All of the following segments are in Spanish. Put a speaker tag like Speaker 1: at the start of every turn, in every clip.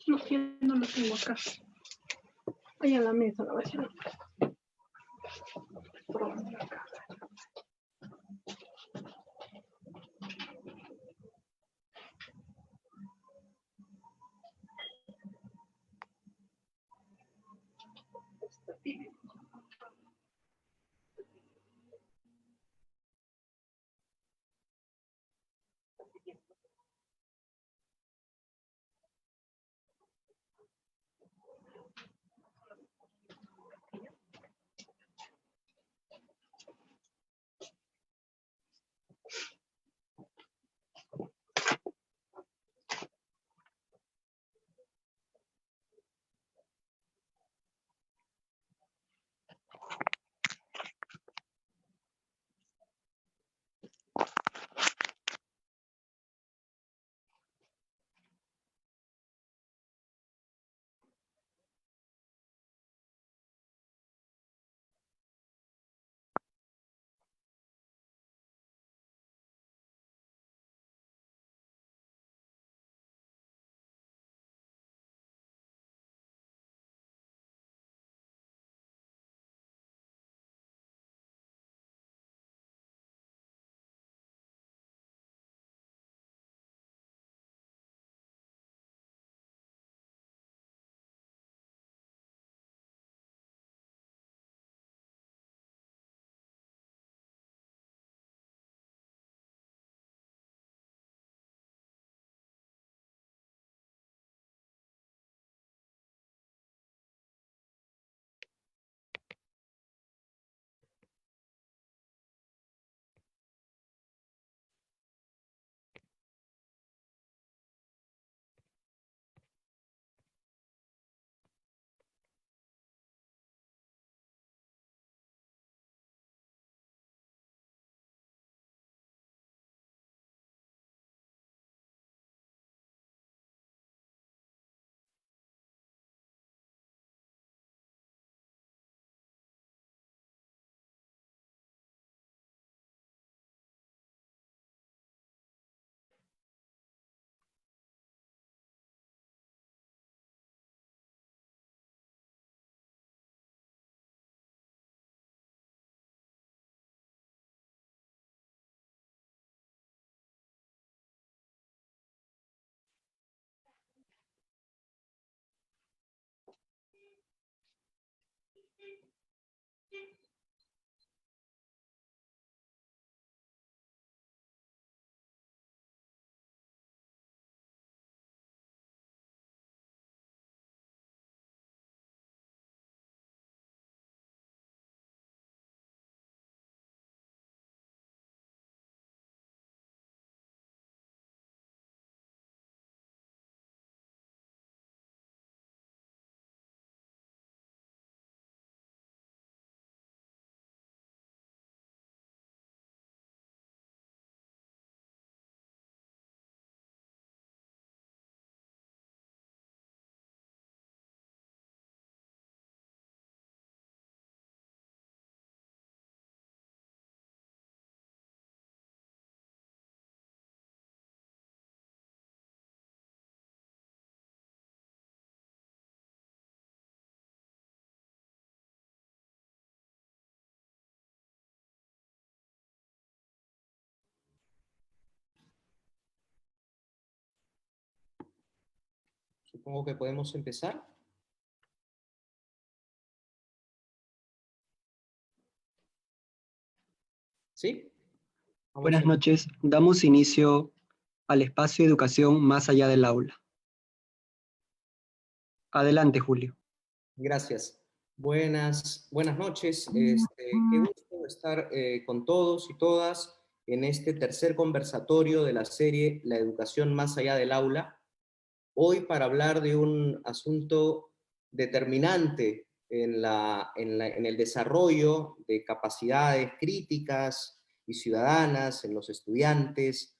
Speaker 1: No, yo no lo tengo acá. Ahí en la mesa, a ver si lo acá.
Speaker 2: Supongo que podemos empezar. ¿Sí?
Speaker 3: Buenas noches, damos inicio al espacio de educación más allá del aula. Adelante, Julio.
Speaker 2: Gracias. Buenas noches. Qué gusto estar con todos y todas en este tercer conversatorio de la serie La educación más allá del aula. Hoy para hablar de un asunto determinante en el desarrollo de capacidades críticas y ciudadanas en los estudiantes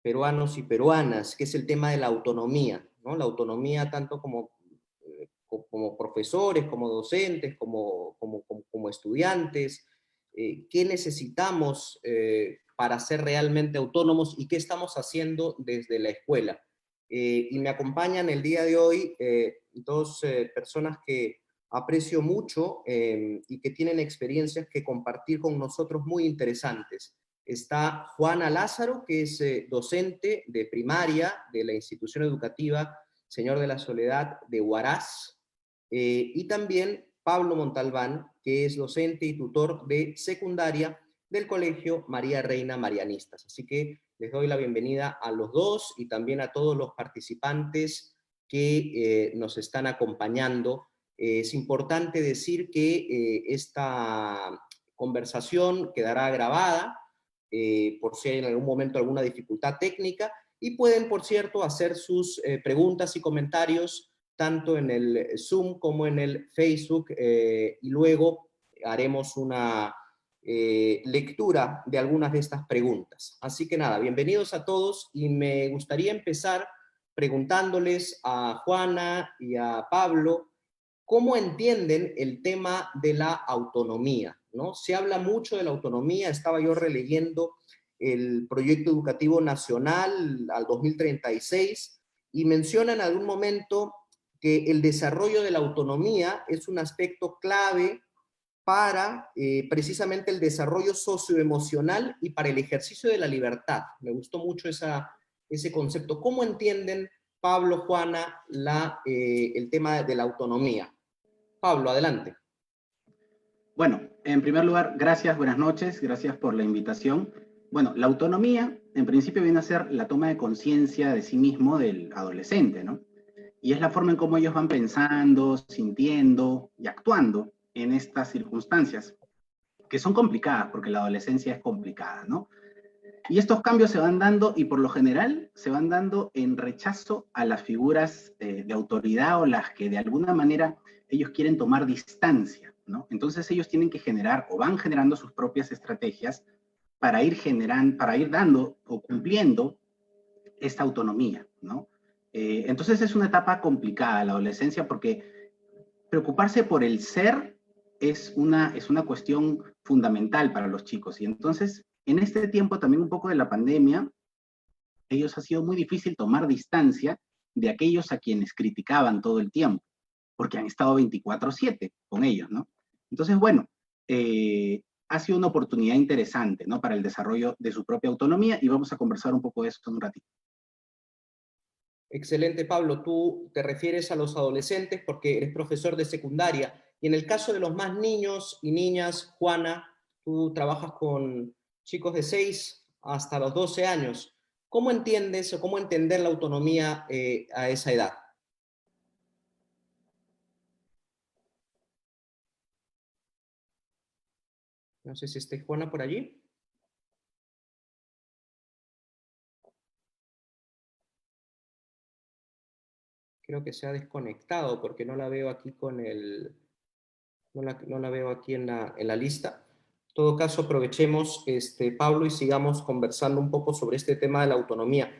Speaker 2: peruanos y peruanas, que es el tema de la autonomía, ¿no? La autonomía tanto como profesores, como docentes, como estudiantes, qué necesitamos para ser realmente autónomos y qué estamos haciendo desde la escuela. y me acompañan el día de hoy dos personas que aprecio mucho y que tienen experiencias que compartir con nosotros muy interesantes. Está Juana Lázaro, que es docente de primaria de la institución educativa Señor de la Soledad de Huaraz, y también Pablo Montalbán, que es docente y tutor de secundaria del Colegio María Reina Marianistas. Así que les doy la bienvenida a los dos y también a todos los participantes que nos están acompañando. Es importante decir que esta conversación quedará grabada por si hay en algún momento alguna dificultad técnica, y pueden, por cierto, hacer sus preguntas y comentarios tanto en el Zoom como en el Facebook, y luego haremos una lectura de algunas de estas preguntas. Así que nada, bienvenidos a todos, y me gustaría empezar preguntándoles a Juana y a Pablo cómo entienden el tema de la autonomía, ¿no? Se habla mucho de la autonomía, estaba yo releyendo el proyecto educativo nacional al 2036 y menciona en algún momento que el desarrollo de la autonomía es un aspecto clave para precisamente el desarrollo socioemocional y para el ejercicio de la libertad. Me gustó mucho ese concepto. ¿Cómo entienden, Pablo, Juana, el tema de la autonomía? Pablo, adelante.
Speaker 4: Bueno, en primer lugar, gracias, buenas noches, gracias por la invitación. Bueno, la autonomía, en principio, viene a ser la toma de conciencia de sí mismo del adolescente, ¿no? Y es la forma en cómo ellos van pensando, sintiendo y actuando en estas circunstancias, que son complicadas, porque la adolescencia es complicada, ¿no? Y estos cambios se van dando, y por lo general, se van dando en rechazo a las figuras de autoridad o las que de alguna manera ellos quieren tomar distancia, ¿no? Entonces ellos tienen que generar o van generando sus propias estrategias para ir dando o cumpliendo esta autonomía, ¿no? Entonces es una etapa complicada la adolescencia, porque preocuparse por el ser es una cuestión fundamental para los chicos. Y entonces, en este tiempo también un poco de la pandemia, ellos ha sido muy difícil tomar distancia de aquellos a quienes criticaban todo el tiempo, porque han estado 24/7 con ellos, ¿no? Entonces, bueno, ha sido una oportunidad interesante, ¿no?, para el desarrollo de su propia autonomía, y vamos a conversar un poco de eso en un ratito.
Speaker 2: Excelente, Pablo. Tú te refieres a los adolescentes porque eres profesor de secundaria. Y en el caso de los más niños y niñas, Juana, tú trabajas con chicos de 6 hasta los 12 años. ¿Cómo entiendes o cómo entender la autonomía a esa edad? No sé si esté Juana por allí. Creo que se ha desconectado porque no la veo aquí no la veo aquí en la lista. En todo caso, aprovechemos, Pablo, y sigamos conversando un poco sobre este tema de la autonomía.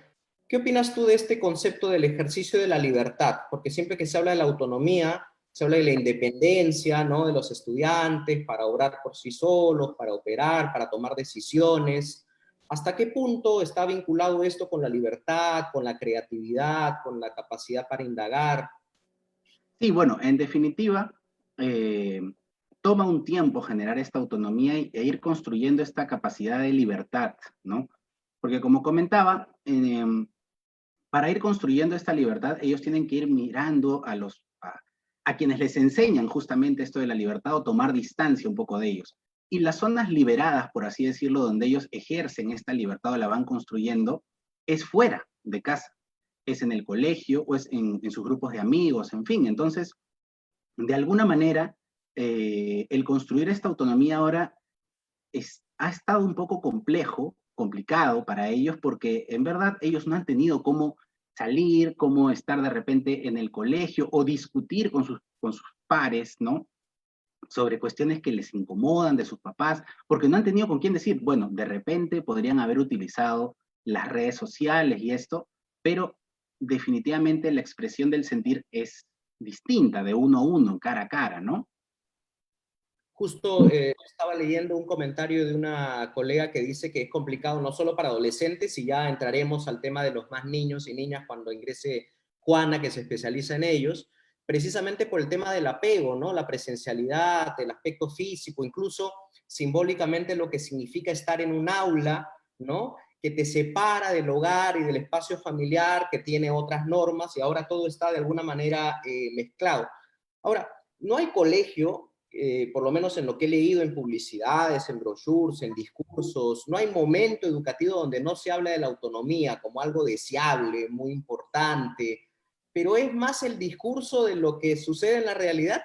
Speaker 2: ¿Qué opinas tú de este concepto del ejercicio de la libertad? Porque siempre que se habla de la autonomía, se habla de la independencia, ¿no?, de los estudiantes para obrar por sí solos, para operar, para tomar decisiones. ¿Hasta qué punto está vinculado esto con la libertad, con la creatividad, con la capacidad para indagar?
Speaker 4: Sí, bueno, en definitiva, toma un tiempo generar esta autonomía e ir construyendo esta capacidad de libertad, ¿no? Porque como comentaba, para ir construyendo esta libertad, ellos tienen que ir mirando a quienes les enseñan justamente esto de la libertad, o tomar distancia un poco de ellos. Y las zonas liberadas, por así decirlo, donde ellos ejercen esta libertad o la van construyendo, es fuera de casa. Es en el colegio, o es en sus grupos de amigos, en fin. Entonces, de alguna manera, el construir esta autonomía ahora ha estado un poco complicado para ellos, porque en verdad ellos no han tenido cómo salir, cómo estar de repente en el colegio o discutir con sus pares, ¿no?, sobre cuestiones que les incomodan de sus papás, porque no han tenido con quién decir. Bueno, de repente podrían haber utilizado las redes sociales y esto, pero definitivamente la expresión del sentir es distinta de uno a uno, cara a cara, ¿no?
Speaker 2: Justo estaba leyendo un comentario de una colega que dice que es complicado no solo para adolescentes, y ya entraremos al tema de los más niños y niñas cuando ingrese Juana, que se especializa en ellos, precisamente por el tema del apego, ¿no? La presencialidad, el aspecto físico, incluso simbólicamente lo que significa estar en un aula, ¿no? Que te separa del hogar y del espacio familiar, que tiene otras normas, y ahora todo está de alguna manera mezclado. Ahora, no hay colegio, por lo menos en lo que he leído en publicidades, en brochures, en discursos, no hay momento educativo donde no se habla de la autonomía como algo deseable, muy importante, pero es más el discurso de lo que sucede en la realidad.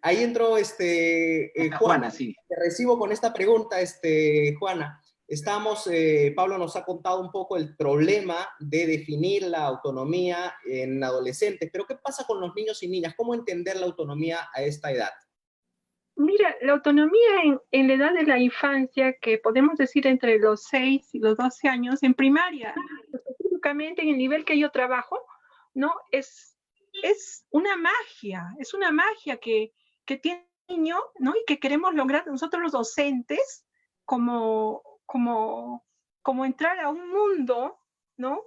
Speaker 2: Ahí entró Juana.
Speaker 4: Juana, sí.
Speaker 2: Te recibo con esta pregunta, Juana. Estamos, Pablo nos ha contado un poco el problema de definir la autonomía en adolescentes, pero ¿qué pasa con los niños y niñas? ¿Cómo entender la autonomía a esta edad?
Speaker 1: Mira, la autonomía en la edad de la infancia, que podemos decir entre los 6 y los 12 años, en primaria, específicamente en el nivel que yo trabajo, ¿no? Es una magia que tiene el niño, ¿no? Y que queremos lograr nosotros los docentes como entrar a un mundo, ¿no?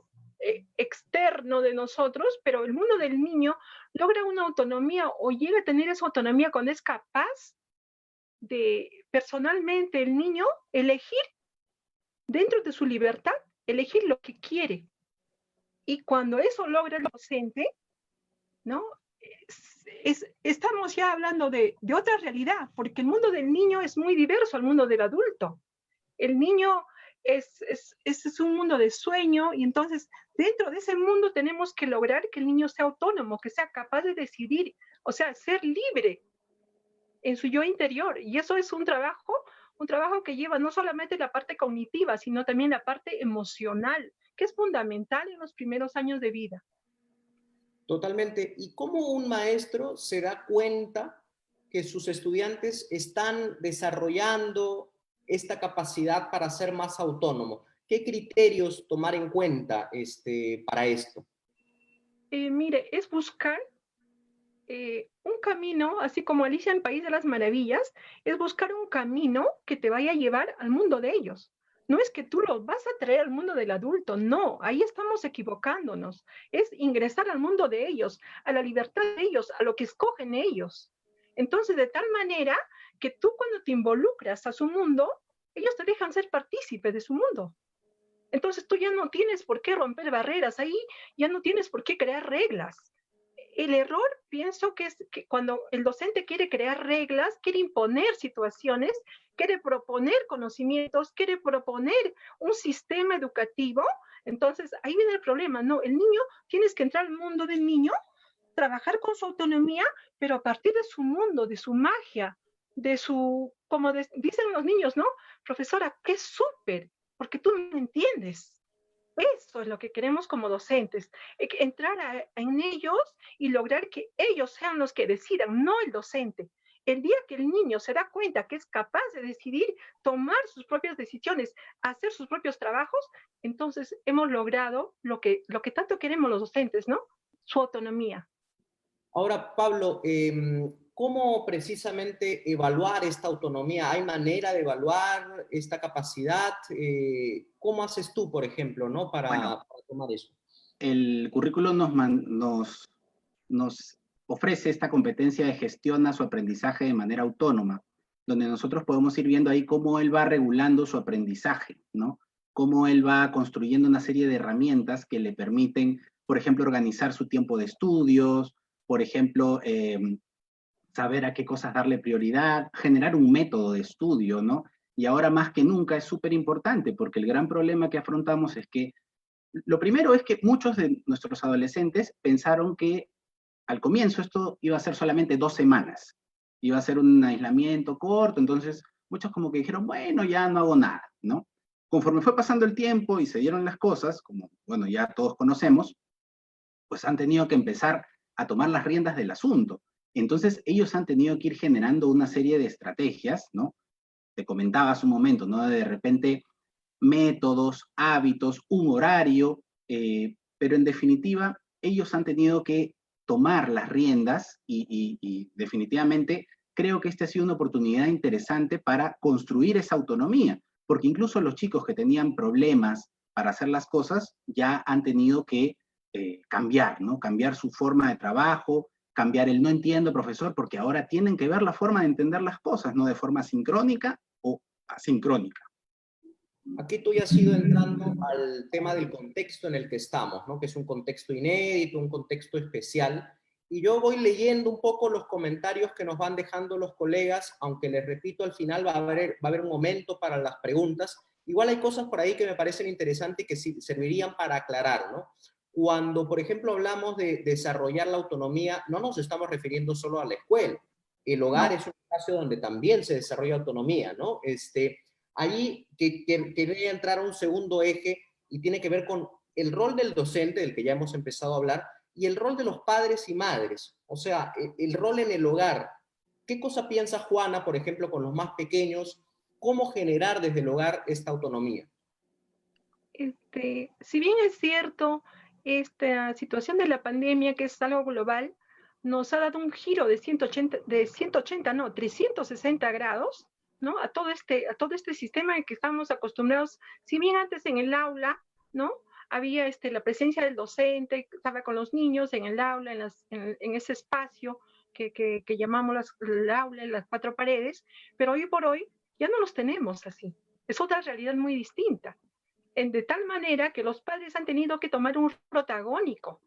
Speaker 1: Externo de nosotros, pero el mundo del niño logra una autonomía o llega a tener esa autonomía cuando es capaz de personalmente el niño elegir dentro de su libertad, elegir lo que quiere. Y cuando eso logra el docente, ¿no? Estamos ya hablando de otra realidad, porque el mundo del niño es muy diverso al mundo del adulto. El niño es un mundo de sueño, y entonces dentro de ese mundo tenemos que lograr que el niño sea autónomo, que sea capaz de decidir, o sea, ser libre en su yo interior. Y eso es un trabajo que lleva no solamente la parte cognitiva, sino también la parte emocional, que es fundamental en los primeros años de vida.
Speaker 2: Totalmente. ¿Y cómo un maestro se da cuenta que sus estudiantes están desarrollando esta capacidad para ser más autónomo? ¿Qué criterios tomar en cuenta para esto?
Speaker 1: Mire, es buscar un camino, así como Alicia en el País de las Maravillas, es buscar un camino que te vaya a llevar al mundo de ellos. No es que tú los vas a traer al mundo del adulto, no, ahí estamos equivocándonos. Es ingresar al mundo de ellos, a la libertad de ellos, a lo que escogen ellos. Entonces, de tal manera que tú cuando te involucras a su mundo, ellos te dejan ser partícipe de su mundo. Entonces tú ya no tienes por qué romper barreras, ahí ya no tienes por qué crear reglas. El error, pienso que es que cuando el docente quiere crear reglas, quiere imponer situaciones, quiere proponer conocimientos, quiere proponer un sistema educativo, entonces ahí viene el problema. No, el niño, tienes que entrar al mundo del niño, trabajar con su autonomía, pero a partir de su mundo, de su magia, de su, como dicen los niños, ¿no? Profesora, qué súper, porque tú me entiendes. Eso es lo que queremos como docentes, entrar en ellos y lograr que ellos sean los que decidan, no el docente. El día que el niño se da cuenta que es capaz de decidir, tomar sus propias decisiones, hacer sus propios trabajos, entonces hemos logrado lo que tanto queremos los docentes, ¿no? Su autonomía.
Speaker 2: Ahora, Pablo, ¿cómo precisamente evaluar esta autonomía? ¿Hay manera de evaluar esta capacidad? ¿Cómo haces tú, por ejemplo, ¿no? para tomar eso?
Speaker 4: El currículum nos ofrece esta competencia de gestión a su aprendizaje de manera autónoma, donde nosotros podemos ir viendo ahí cómo él va regulando su aprendizaje, ¿no? Cómo él va construyendo una serie de herramientas que le permiten, por ejemplo, organizar su tiempo de estudios, por ejemplo, saber a qué cosas darle prioridad, generar un método de estudio, ¿no? Y ahora más que nunca es súper importante, porque el gran problema que afrontamos es que, lo primero es que muchos de nuestros adolescentes pensaron que al comienzo esto iba a ser solamente 2 semanas, iba a ser un aislamiento corto, entonces muchos como que dijeron, bueno, ya no hago nada, ¿no? Conforme fue pasando el tiempo y se dieron las cosas, como, bueno, ya todos conocemos, pues han tenido que empezar a tomar las riendas del asunto. Entonces ellos han tenido que ir generando una serie de estrategias, ¿no? Te comentaba hace un momento, ¿no? De repente métodos, hábitos, un horario, pero en definitiva ellos han tenido que tomar las riendas y definitivamente creo que esta ha sido una oportunidad interesante para construir esa autonomía, porque incluso los chicos que tenían problemas para hacer las cosas ya han tenido que cambiar, ¿no? Cambiar su forma de trabajo, cambiar el no entiendo, profesor, porque ahora tienen que ver la forma de entender las cosas, no de forma sincrónica o asincrónica.
Speaker 2: Aquí tú ya has ido entrando al tema del contexto en el que estamos, ¿no? Que es un contexto inédito, un contexto especial, y yo voy leyendo un poco los comentarios que nos van dejando los colegas, aunque les repito, al final va a haber un momento para las preguntas. Igual hay cosas por ahí que me parecen interesantes y que sí servirían para aclarar, ¿no? Cuando, por ejemplo, hablamos de desarrollar la autonomía, no nos estamos refiriendo solo a la escuela. El hogar es un espacio donde también se desarrolla autonomía, ¿no? Allí quería entrar a un segundo eje y tiene que ver con el rol del docente, del que ya hemos empezado a hablar, y el rol de los padres y madres. O sea, el rol en el hogar. ¿Qué cosa piensa Juana, por ejemplo, con los más pequeños? ¿Cómo generar desde el hogar esta autonomía?
Speaker 1: Si bien es cierto, esta situación de la pandemia, que es algo global, nos ha dado un giro de 360 grados, ¿no? A todo este sistema en que estamos acostumbrados. Si bien antes en el aula, ¿no? Había la presencia del docente, estaba con los niños en el aula, en ese espacio que llamamos el aula, en las cuatro paredes, pero hoy por hoy ya no los tenemos así. Es otra realidad muy distinta. De tal manera que los padres han tenido que tomar un protagónico.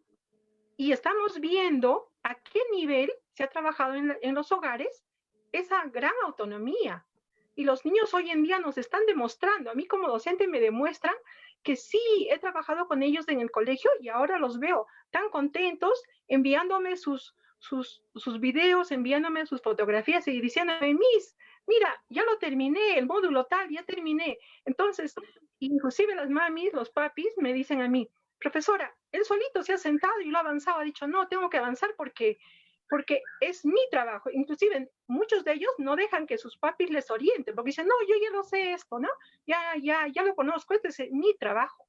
Speaker 1: Y estamos viendo a qué nivel se ha trabajado en los hogares esa gran autonomía. Y los niños hoy en día nos están demostrando, a mí como docente me demuestran que sí, he trabajado con ellos en el colegio y ahora los veo tan contentos enviándome sus videos, enviándome sus fotografías y diciéndome, Miss, mira, ya lo terminé, el módulo tal, ya terminé. Entonces, inclusive las mamis, los papis me dicen a mí, profesora, él solito se ha sentado y lo ha avanzado, ha dicho, no, tengo que avanzar porque es mi trabajo. Inclusive muchos de ellos no dejan que sus papis les orienten, porque dicen, no, yo ya lo sé esto, ¿no? Ya lo conozco, este es mi trabajo.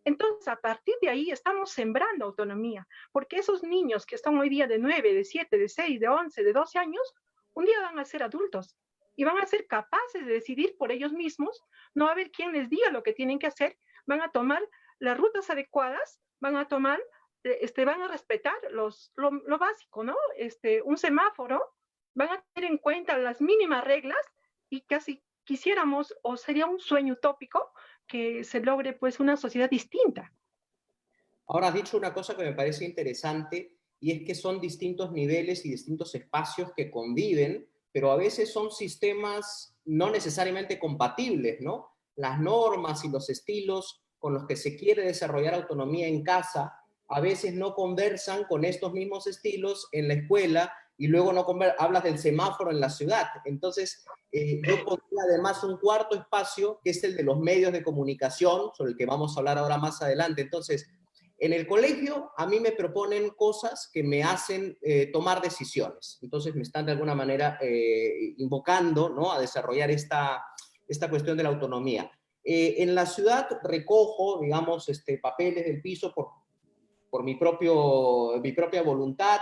Speaker 1: Entonces, a partir de ahí estamos sembrando autonomía, porque esos niños que están hoy día de 9, de 7, de 6, de 11, de 12 años, un día van a ser adultos y van a ser capaces de decidir por ellos mismos, no va a haber quien les diga lo que tienen que hacer, van a tomar las rutas adecuadas, van a respetar lo básico, ¿no? Un semáforo, van a tener en cuenta las mínimas reglas y casi quisiéramos, o sería un sueño utópico, que se logre pues una sociedad distinta.
Speaker 2: Ahora has dicho una cosa que me parece interesante y es que son distintos niveles y distintos espacios que conviven, pero a veces son sistemas no necesariamente compatibles, ¿no? Las normas y los estilos con los que se quiere desarrollar autonomía en casa a veces no conversan con estos mismos estilos en la escuela y luego no hablas del semáforo en la ciudad. Entonces, yo pondría además un cuarto espacio, que es el de los medios de comunicación, sobre el que vamos a hablar ahora más adelante. Entonces, en el colegio a mí me proponen cosas que me hacen tomar decisiones. Entonces, me están de alguna manera invocando, ¿no?, a desarrollar esta cuestión de la autonomía. En la ciudad recojo, digamos, papeles del piso por mi propia voluntad.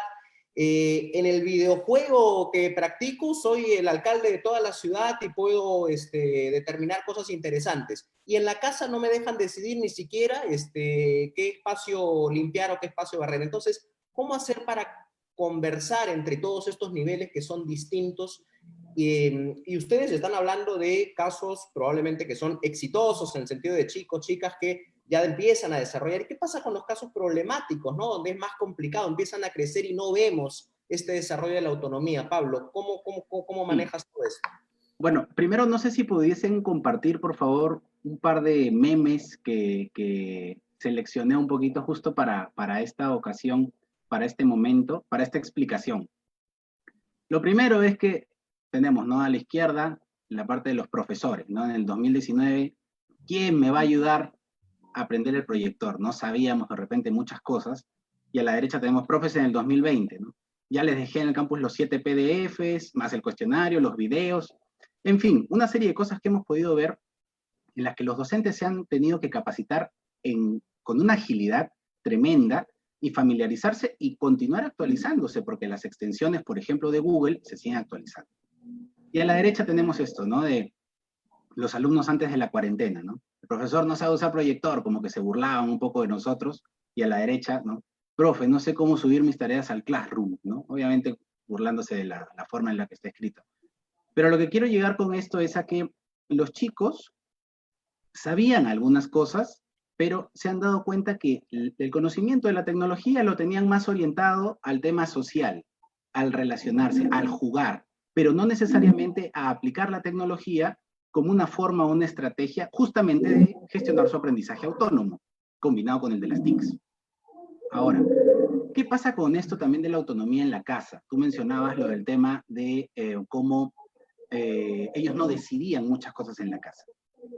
Speaker 2: En el videojuego que practico soy el alcalde de toda la ciudad y puedo determinar cosas interesantes. Y en la casa no me dejan decidir ni siquiera qué espacio limpiar o qué espacio barrer. Entonces, ¿cómo hacer para conversar entre todos estos niveles que son distintos? Y ustedes están hablando de casos probablemente que son exitosos en el sentido de chicos, chicas que ya empiezan a desarrollar. ¿Y qué pasa con los casos problemáticos, ¿no?, donde es más complicado, empiezan a crecer y no vemos este desarrollo de la autonomía? Pablo, ¿cómo manejas todo esto?
Speaker 4: Bueno, primero no sé si pudiesen compartir, por favor, un par de memes que seleccioné un poquito justo para esta ocasión, para este momento, para esta explicación. Lo primero es que tenemos, ¿no?, a la izquierda la parte de los profesores, ¿no? En el 2019, ¿quién me va a ayudar a aprender el proyector? No sabíamos de repente muchas cosas. Y a la derecha tenemos profes en el 2020, ¿no? Ya les dejé en el campus los 7 PDFs, más el cuestionario, los videos, en fin, una serie de cosas que hemos podido ver en las que los docentes se han tenido que capacitar con una agilidad tremenda y familiarizarse y continuar actualizándose, porque las extensiones, por ejemplo, de Google se siguen actualizando. Y a la derecha tenemos esto, ¿no? De los alumnos antes de la cuarentena, ¿no? El profesor no sabe usar proyector, como que se burlaban un poco de nosotros, y a la derecha, ¿no? Profe, no sé cómo subir mis tareas al Classroom, ¿no? Obviamente burlándose de la forma en la que está escrito. Pero lo que quiero llegar con esto es a que los chicos sabían algunas cosas, pero se han dado cuenta que el conocimiento de la tecnología lo tenían más orientado al tema social, al relacionarse, al jugar, pero no necesariamente a aplicar la tecnología como una forma o una estrategia justamente de gestionar su aprendizaje autónomo, combinado con el de las TICs. Ahora, ¿qué pasa con esto también de la autonomía en la casa? Tú mencionabas lo del tema de cómo ellos no decidían muchas cosas en la casa.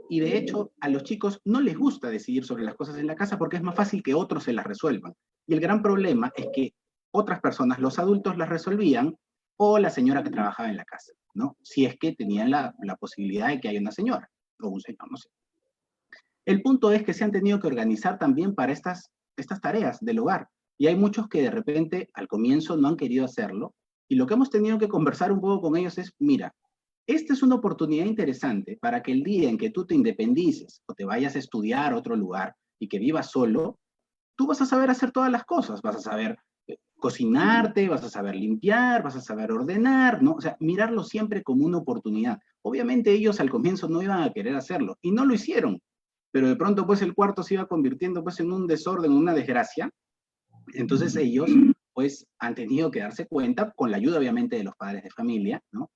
Speaker 4: Y de hecho, a los chicos no les gusta decidir sobre las cosas en la casa porque es más fácil que otros se las resuelvan. Y el gran problema es que otras personas, los adultos, las resolvían o la señora que trabajaba en la casa, ¿no? Si es que tenían la posibilidad de que haya una señora o un señor, no sé. El punto es que se han tenido que organizar también para estas tareas del hogar. Y hay muchos que de repente al comienzo no han querido hacerlo. Y lo que hemos tenido que conversar un poco con ellos es, mira, esta es una oportunidad interesante para que el día en que tú te independices o te vayas a estudiar a otro lugar y que vivas solo, tú vas a saber hacer todas las cosas, vas a saber cocinarte, vas a saber limpiar, vas a saber ordenar, ¿no? O sea, mirarlo siempre como una oportunidad. Obviamente ellos al comienzo no iban a querer hacerlo y no lo hicieron, pero de pronto pues el cuarto se iba convirtiendo pues en un desorden, una desgracia. Entonces ellos pues han tenido que darse cuenta, con la ayuda obviamente de los padres de familia, ¿no?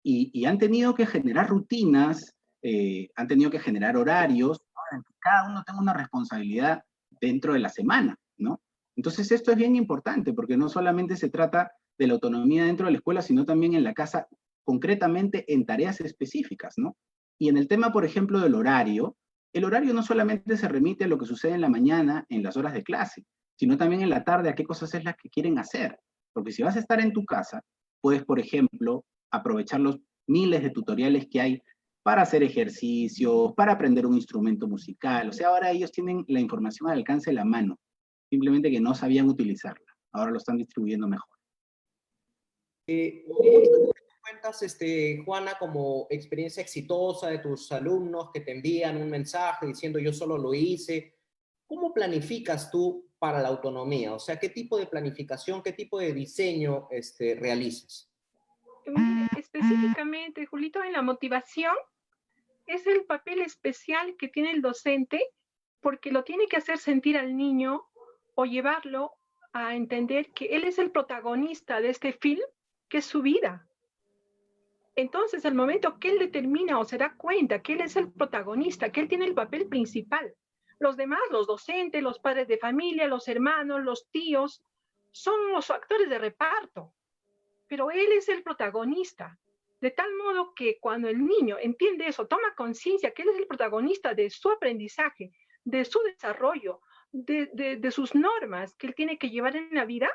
Speaker 4: Y han tenido que generar rutinas, han tenido que generar horarios, ¿no? Que cada uno tenga una responsabilidad dentro de la semana, ¿no? Entonces esto es bien importante, porque no solamente se trata de la autonomía dentro de la escuela, sino también en la casa, concretamente en tareas específicas, ¿no? Y en el tema, por ejemplo, del horario, el horario no solamente se remite a lo que sucede en la mañana, en las horas de clase, sino también en la tarde a qué cosas es las que quieren hacer. Porque si vas a estar en tu casa, puedes, por ejemplo, aprovechar los miles de tutoriales que hay para hacer ejercicios, para aprender un instrumento musical. O sea, ahora ellos tienen la información al alcance de la mano, simplemente que no sabían utilizarla. Ahora lo están distribuyendo mejor.
Speaker 2: Muchas cuentas, Juana, como experiencia exitosa de tus alumnos que te envían un mensaje diciendo yo solo lo hice. ¿Cómo planificas tú para la autonomía? O sea, ¿qué tipo de planificación, qué tipo de diseño realizas?
Speaker 1: Específicamente, Julito, en la motivación es el papel especial que tiene el docente porque lo tiene que hacer sentir al niño o llevarlo a entender que él es el protagonista de este film, que es su vida. Entonces, al momento que él determina o se da cuenta que él es el protagonista, que él tiene el papel principal, los demás, los docentes, los padres de familia, los hermanos, los tíos, son los actores de reparto, pero él es el protagonista. De tal modo que cuando el niño entiende eso, toma conciencia que él es el protagonista de su aprendizaje, de su desarrollo, de sus normas que él tiene que llevar en la vida,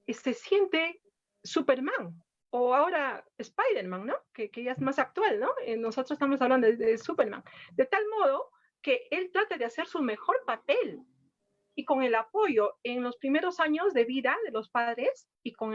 Speaker 1: se siente Superman. O ahora Spider-Man, ¿no? Que ya es más actual, ¿no? Nosotros estamos hablando de Superman. De tal modo que él trata de hacer su mejor papel. Y con el apoyo en los primeros años de vida de los padres y con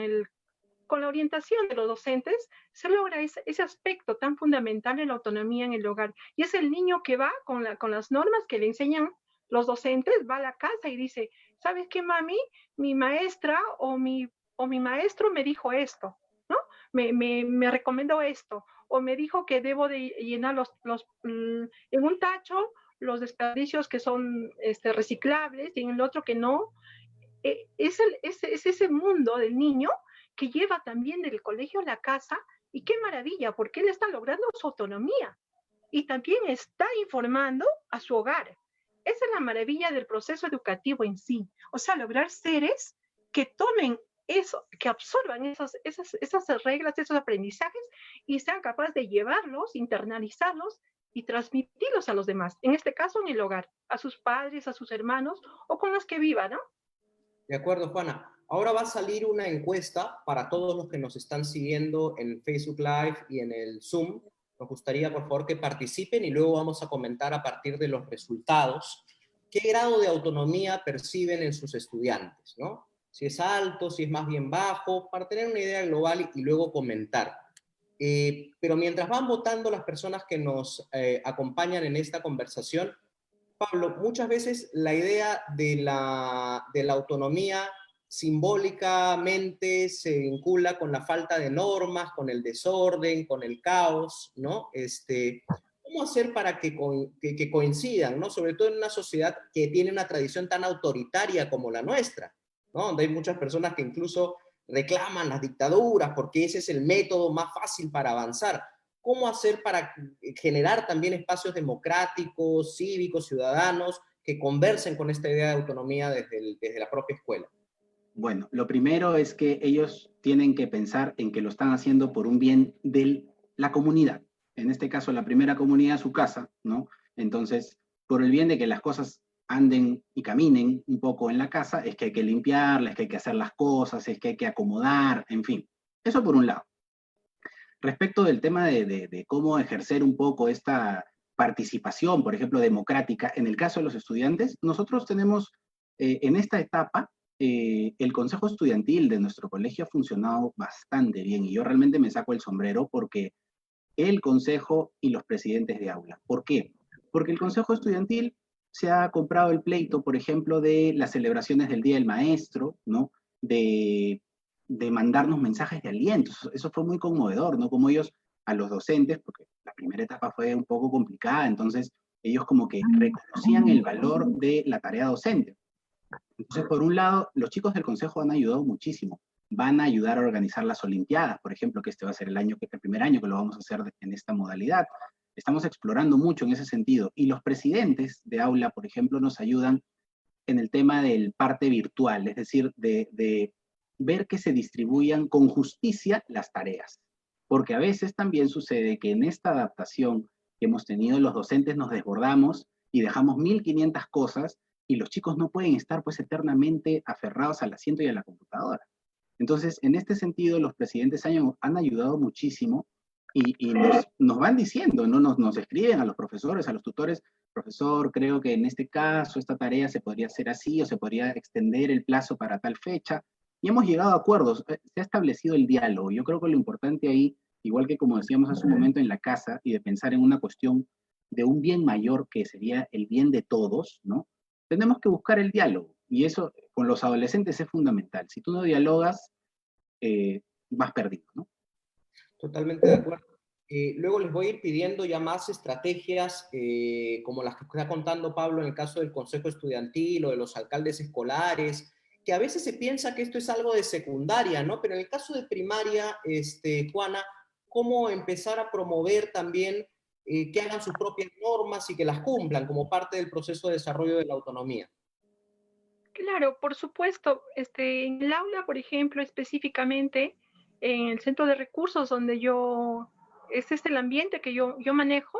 Speaker 1: la orientación de los docentes, se logra ese aspecto tan fundamental de la autonomía en el hogar. Y es el niño que va con las normas que le enseñan los docentes, va a la casa y dice, ¿sabes qué, mami? Mi maestra o mi maestro me dijo esto, ¿no? Me recomendó esto, o me dijo que debo de llenar en un tacho los desperdicios que son reciclables y en el otro que no. Es ese mundo del niño que lleva también del colegio a la casa, y qué maravilla, porque él está logrando su autonomía y también está informando a su hogar. Esa es la maravilla del proceso educativo en sí, o sea, lograr seres que tomen eso, que absorban esas reglas, esos aprendizajes y sean capaces de llevarlos, internalizarlos y transmitirlos a los demás, en este caso en el hogar, a sus padres, a sus hermanos o con los que vivan, ¿no?
Speaker 2: De acuerdo, Juana. Ahora va a salir una encuesta para todos los que nos están siguiendo en Facebook Live y en el Zoom. Nos gustaría, por favor, que participen y luego vamos a comentar a partir de los resultados qué grado de autonomía perciben en sus estudiantes, ¿no? Si es alto, si es más bien bajo, para tener una idea global y luego comentar. Pero mientras van votando las personas que nos acompañan en esta conversación, Pablo, muchas veces la idea de la autonomía simbólicamente se vincula con la falta de normas, con el desorden, con el caos, ¿no? ¿Cómo hacer para que coincidan, ¿no? Sobre todo en una sociedad que tiene una tradición tan autoritaria como la nuestra, ¿no? Donde hay muchas personas que incluso reclaman las dictaduras porque ese es el método más fácil para avanzar. ¿Cómo hacer para generar también espacios democráticos, cívicos, ciudadanos, que conversen con esta idea de autonomía desde la propia escuela?
Speaker 4: Bueno, lo primero es que ellos tienen que pensar en que lo están haciendo por un bien de la comunidad. En este caso, la primera comunidad, su casa, ¿no? Entonces, por el bien de que las cosas anden y caminen un poco en la casa, es que hay que limpiarla, es que hay que hacer las cosas, es que hay que acomodar, en fin. Eso por un lado. Respecto del tema de cómo ejercer un poco esta participación, por ejemplo, democrática, en el caso de los estudiantes, nosotros tenemos en esta etapa el consejo estudiantil de nuestro colegio ha funcionado bastante bien y yo realmente me saco el sombrero porque el consejo y los presidentes de aula. ¿Por qué? Porque el consejo estudiantil se ha comprado el pleito, por ejemplo, de las celebraciones del Día del Maestro, ¿no? De mandarnos mensajes de aliento. Eso fue muy conmovedor, ¿no? Como ellos a los docentes, porque la primera etapa fue un poco complicada, entonces ellos como que reconocían el valor de la tarea docente. Entonces, por un lado, los chicos del consejo han ayudado muchísimo. Van a ayudar a organizar las Olimpiadas, por ejemplo, que este va a ser el primer año que lo vamos a hacer en esta modalidad. Estamos explorando mucho en ese sentido. Y los presidentes de aula, por ejemplo, nos ayudan en el tema del parte virtual, es decir, de ver que se distribuyan con justicia las tareas. Porque a veces también sucede que en esta adaptación que hemos tenido, los docentes nos desbordamos y dejamos 1500 cosas y los chicos no pueden estar pues eternamente aferrados al asiento y a la computadora. Entonces, en este sentido, los presidentes han ayudado muchísimo y nos van diciendo, ¿no? Nos escriben a los profesores, a los tutores, profesor, creo que en este caso esta tarea se podría hacer así o se podría extender el plazo para tal fecha. Y hemos llegado a acuerdos, se ha establecido el diálogo. Yo creo que lo importante ahí, igual que como decíamos hace un momento en la casa, y de pensar en una cuestión de un bien mayor que sería el bien de todos, ¿no? Tenemos que buscar el diálogo. Y eso con los adolescentes es fundamental. Si tú no dialogas, vas perdido, ¿no?
Speaker 2: Totalmente de acuerdo. Luego les voy a ir pidiendo ya más estrategias, como las que está contando Pablo en el caso del consejo estudiantil o de los alcaldes escolares, que a veces se piensa que esto es algo de secundaria, ¿no? Pero en el caso de primaria, Juana, ¿cómo empezar a promover también que hagan sus propias normas y que las cumplan como parte del proceso de desarrollo de la autonomía?
Speaker 1: Claro, por supuesto. En el aula, por ejemplo, específicamente en el centro de recursos donde este es el ambiente que yo manejo,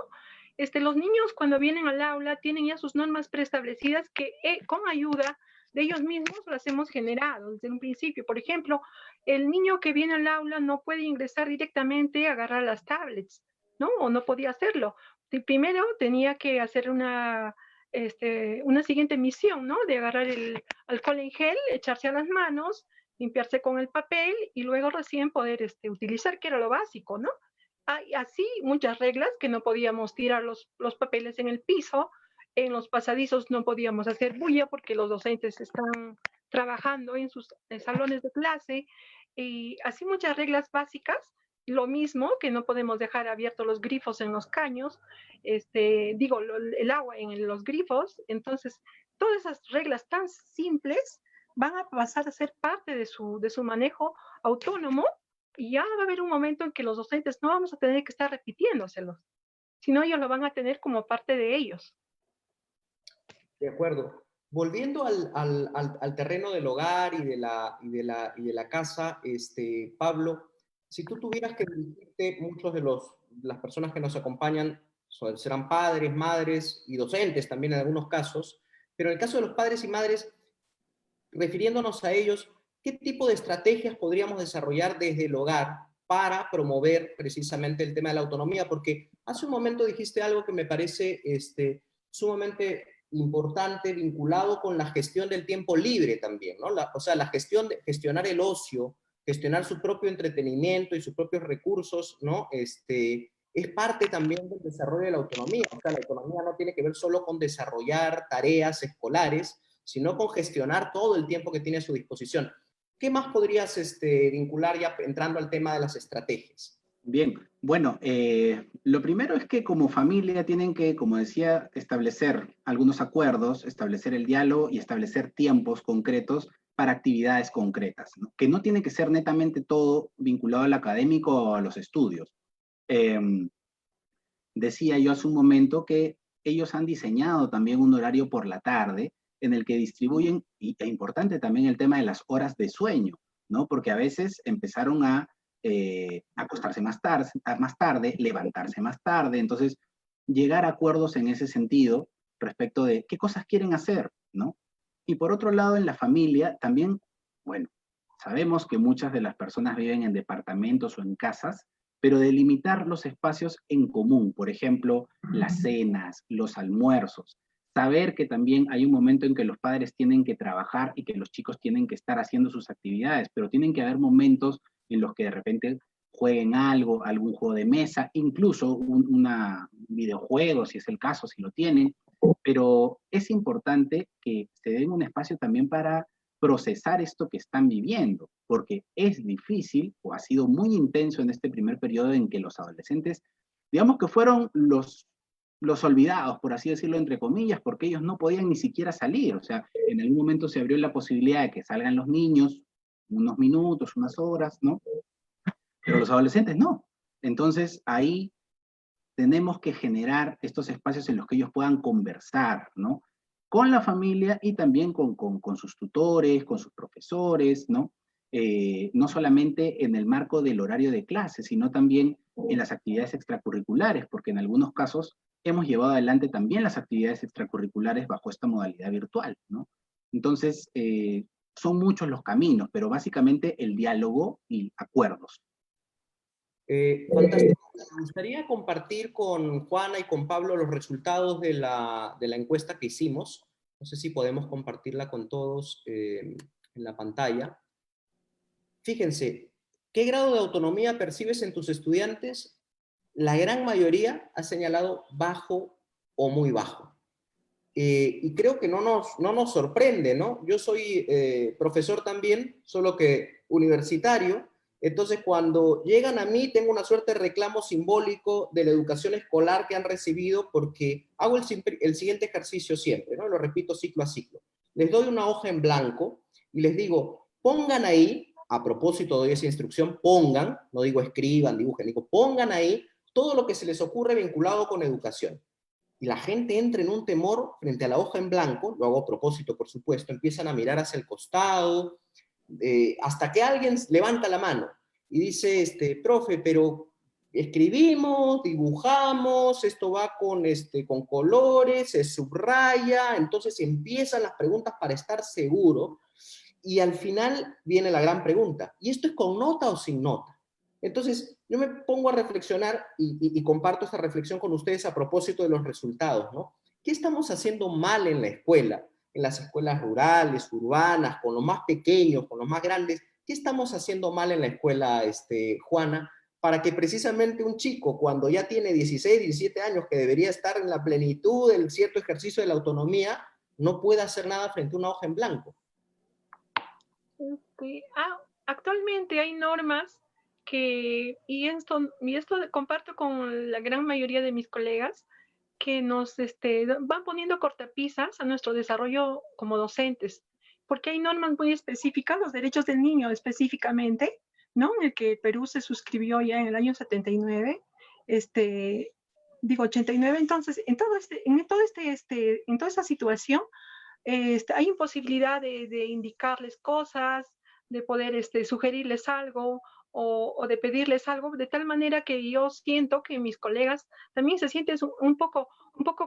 Speaker 1: los niños cuando vienen al aula tienen ya sus normas preestablecidas que con ayuda de ellos mismos las hemos generado desde un principio. Por ejemplo, el niño que viene al aula no puede ingresar directamente a agarrar las tablets, ¿no? O no podía hacerlo. Primero tenía que hacer una siguiente misión, ¿no? De agarrar el alcohol en gel, echarse a las manos, limpiarse con el papel y luego recién poder utilizar, que era lo básico, ¿no? Hay así muchas reglas que no podíamos tirar los papeles en el piso, en los pasadizos no podíamos hacer bulla porque los docentes están trabajando en sus salones de clase y así muchas reglas básicas. Lo mismo que no podemos dejar abiertos los grifos en los caños, el agua en los grifos. Entonces, todas esas reglas tan simples van a pasar a ser parte de su manejo autónomo y ya va a haber un momento en que los docentes no vamos a tener que estar repitiéndoselos, sino ellos lo van a tener como parte de ellos.
Speaker 2: De acuerdo. Volviendo al terreno del hogar y de la casa, Pablo, si tú tuvieras que dirigirte, muchos de las personas que nos acompañan serán padres, madres y docentes también en algunos casos, pero en el caso de los padres y madres, refiriéndonos a ellos, ¿qué tipo de estrategias podríamos desarrollar desde el hogar para promover precisamente el tema de la autonomía? Porque hace un momento dijiste algo que me parece sumamente importante, vinculado con la gestión del tiempo libre también, ¿no? O sea, gestionar el ocio, gestionar su propio entretenimiento y sus propios recursos, ¿no? Es parte también del desarrollo de la autonomía. O sea, la autonomía no tiene que ver solo con desarrollar tareas escolares, sino con gestionar todo el tiempo que tiene a su disposición. ¿Qué más podrías vincular ya entrando al tema de las estrategias?
Speaker 4: Bien, bueno, lo primero es que como familia tienen que, como decía, establecer algunos acuerdos, establecer el diálogo y establecer tiempos concretos para actividades concretas, ¿no? Que no tiene que ser netamente todo vinculado al académico o a los estudios. Decía yo hace un momento que ellos han diseñado también un horario por la tarde en el que distribuyen, y es importante también el tema de las horas de sueño, ¿no? Porque a veces empezaron a acostarse más tarde, levantarse más tarde, entonces llegar a acuerdos en ese sentido respecto de qué cosas quieren hacer, ¿no? Y por otro lado, en la familia también, bueno, sabemos que muchas de las personas viven en departamentos o en casas, pero delimitar los espacios en común, por ejemplo, las cenas, los almuerzos, saber que también hay un momento en que los padres tienen que trabajar y que los chicos tienen que estar haciendo sus actividades, pero tienen que haber momentos en los que de repente jueguen algo, algún juego de mesa, incluso una videojuego, si es el caso, si lo tienen, pero es importante que se den un espacio también para procesar esto que están viviendo, porque es difícil o ha sido muy intenso en este primer periodo en que los adolescentes, digamos que fueron los olvidados, por así decirlo, entre comillas, porque ellos no podían ni siquiera salir. O sea, en algún momento se abrió la posibilidad de que salgan los niños unos minutos, unas horas, ¿no? Pero los adolescentes no. Entonces, ahí tenemos que generar estos espacios en los que ellos puedan conversar, ¿no? Con la familia y también con sus tutores, con sus profesores, ¿no? No solamente en el marco del horario de clase, sino también en las actividades extracurriculares, porque en algunos casos hemos llevado adelante también las actividades extracurriculares bajo esta modalidad virtual, ¿no? Entonces, son muchos los caminos, pero básicamente el diálogo y acuerdos.
Speaker 2: Fantástico. Me gustaría compartir con Juana y con Pablo los resultados de la encuesta que hicimos. No sé si podemos compartirla con todos en la pantalla. Fíjense, ¿qué grado de autonomía percibes en tus estudiantes? La gran mayoría ha señalado bajo o muy bajo. Y creo que no nos sorprende, ¿no? Yo soy profesor también, solo que universitario. Entonces, cuando llegan a mí, tengo una suerte de reclamo simbólico de la educación escolar que han recibido, porque hago el siguiente ejercicio siempre, ¿no? Lo repito ciclo a ciclo. Les doy una hoja en blanco y les digo, pongan ahí, a propósito de esa instrucción, pongan, no digo escriban, dibujen, digo, pongan ahí todo lo que se les ocurre vinculado con educación. Y la gente entra en un temor frente a la hoja en blanco, lo hago a propósito, por supuesto, empiezan a mirar hacia el costado, hasta que alguien levanta la mano y dice, profe, pero escribimos, dibujamos, esto va con colores, se subraya, entonces empiezan las preguntas para estar seguro, y al final viene la gran pregunta, ¿y esto es con nota o sin nota? Entonces, yo me pongo a reflexionar y comparto esta reflexión con ustedes a propósito de los resultados, ¿no? ¿Qué estamos haciendo mal en la escuela? En las escuelas rurales, urbanas, con los más pequeños, con los más grandes. ¿Qué estamos haciendo mal en la escuela, Juana, para que precisamente un chico, cuando ya tiene 16, 17 años, que debería estar en la plenitud del cierto ejercicio de la autonomía, no pueda hacer nada frente a una hoja en blanco?
Speaker 1: Actualmente hay normas y esto comparto con la gran mayoría de mis colegas, que nos van poniendo cortapisas a nuestro desarrollo como docentes, porque hay normas muy específicas, los derechos del niño específicamente, ¿no? En el que Perú se suscribió ya en el año 79, 89, entonces, en toda esta situación, hay imposibilidad de indicarles cosas, de poder sugerirles algo o de pedirles algo, de tal manera que yo siento que mis colegas también se sienten un poco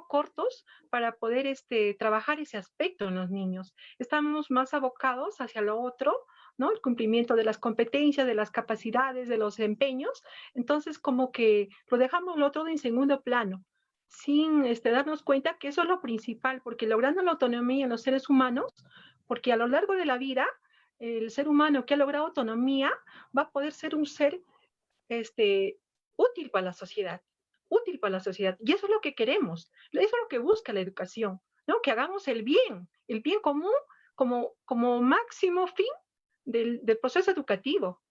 Speaker 1: cortos para poder trabajar ese aspecto en los niños. Estamos más abocados hacia lo otro, ¿no? El cumplimiento de las competencias, de las capacidades, de los empeños. Entonces, como que lo dejamos lo todo en segundo plano, sin darnos cuenta que eso es lo principal, porque logrando la autonomía en los seres humanos, porque a lo largo de la vida el ser humano que ha logrado autonomía va a poder ser un ser útil para la sociedad, útil para la sociedad. Y eso es lo que queremos, eso es lo que busca la educación, ¿no? Que hagamos el bien común como máximo fin del proceso educativo.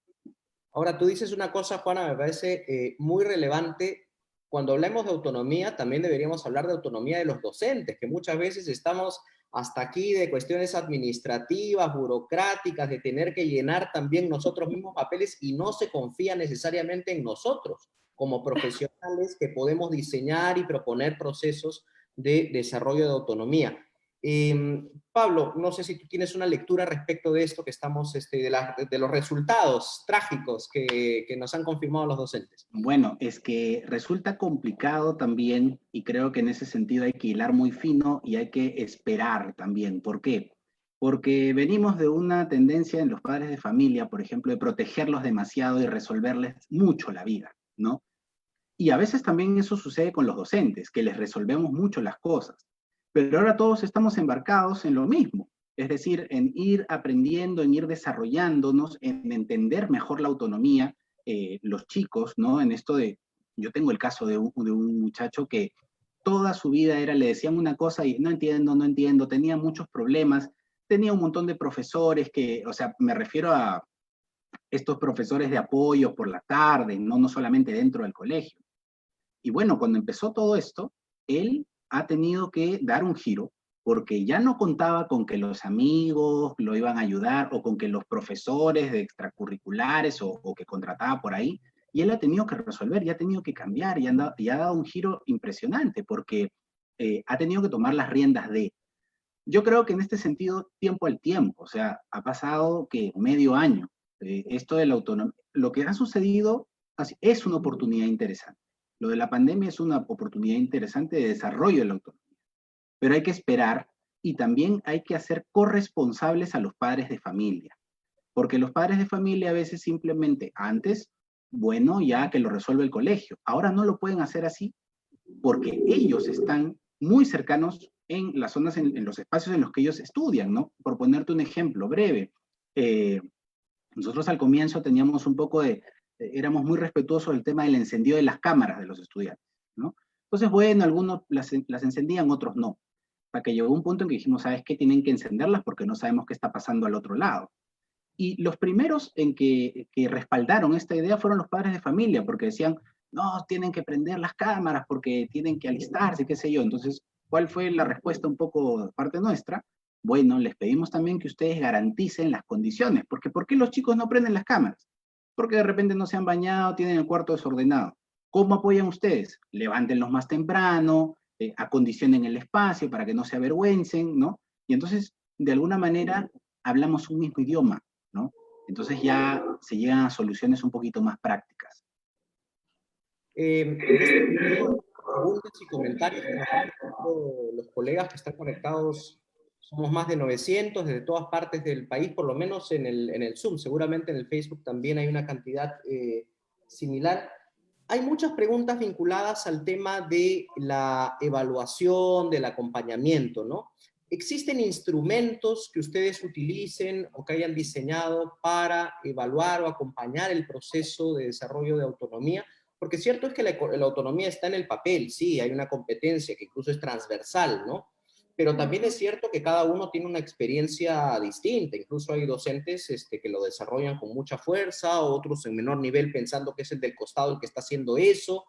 Speaker 2: Ahora, tú dices una cosa, Juana, me parece muy relevante. Cuando hablamos de autonomía, también deberíamos hablar de autonomía de los docentes, que muchas veces estamos hasta aquí de cuestiones administrativas, burocráticas, de tener que llenar también nosotros mismos papeles y no se confía necesariamente en nosotros como profesionales que podemos diseñar y proponer procesos de desarrollo de autonomía. Pablo, no sé si tú tienes una lectura respecto de esto que estamos, de los resultados trágicos que nos han confirmado los docentes.
Speaker 4: Bueno, es que resulta complicado también y creo que en ese sentido hay que hilar muy fino y hay que esperar también. ¿Por qué? Porque venimos de una tendencia en los padres de familia, por ejemplo, de protegerlos demasiado y resolverles mucho la vida, ¿no? Y a veces también eso sucede con los docentes, que les resolvemos mucho las cosas. Pero ahora todos estamos embarcados en lo mismo, es decir, en ir aprendiendo, en ir desarrollándonos, en entender mejor la autonomía, los chicos, ¿no? En esto de, yo tengo el caso de un muchacho que toda su vida le decían una cosa y no entiendo, tenía muchos problemas, tenía un montón de profesores que, o sea, me refiero a estos profesores de apoyo por la tarde, no solamente dentro del colegio. Y bueno, cuando empezó todo esto, él ha tenido que dar un giro porque ya no contaba con que los amigos lo iban a ayudar o con que los profesores de extracurriculares o que contrataba por ahí, y él ha tenido que resolver, y ha tenido que cambiar, y ha dado un giro impresionante porque ha tenido que tomar las riendas de. Yo creo que en este sentido, tiempo al tiempo, o sea, ha pasado que medio año. Esto de la autonomía, lo que ha sucedido es una oportunidad interesante. Lo de la pandemia es una oportunidad interesante de desarrollo de la autonomía, pero hay que esperar y también hay que hacer corresponsables a los padres de familia, porque los padres de familia a veces simplemente antes, bueno, ya que lo resuelve el colegio, ahora no lo pueden hacer así porque ellos están muy cercanos en las zonas, en los espacios en los que ellos estudian, ¿no? Por ponerte un ejemplo breve, nosotros al comienzo teníamos un poco éramos muy respetuosos del tema del encendido de las cámaras de los estudiantes, ¿no? Entonces, bueno, algunos las encendían, otros no. Hasta que llegó un punto en que dijimos, ¿sabes qué? Tienen que encenderlas porque no sabemos qué está pasando al otro lado. Y los primeros en que respaldaron esta idea fueron los padres de familia, porque decían, no, tienen que prender las cámaras porque tienen que alistarse, qué sé yo. Entonces, ¿cuál fue la respuesta un poco de parte nuestra? Bueno, les pedimos también que ustedes garanticen las condiciones, porque ¿por qué los chicos no prenden las cámaras? Porque de repente no se han bañado, tienen el cuarto desordenado. ¿Cómo apoyan ustedes? Levántenlos más temprano, acondicionen el espacio para que no se avergüencen, ¿no? Y entonces, de alguna manera, hablamos un mismo idioma, ¿no? Entonces ya se llegan a soluciones un poquito más prácticas.
Speaker 2: En este momento, preguntas y comentarios que nos han hecho los colegas que están conectados, somos más de 900 desde todas partes del país, por lo menos en el Zoom, seguramente en el Facebook también hay una cantidad similar. Hay muchas preguntas vinculadas al tema de la evaluación, del acompañamiento, ¿no? ¿Existen instrumentos que ustedes utilicen o que hayan diseñado para evaluar o acompañar el proceso de desarrollo de autonomía? Porque cierto es que la autonomía está en el papel, sí, hay una competencia que incluso es transversal, ¿no? Pero también es cierto que cada uno tiene una experiencia distinta, incluso hay docentes que lo desarrollan con mucha fuerza, otros en menor nivel pensando que es el del costado el que está haciendo eso.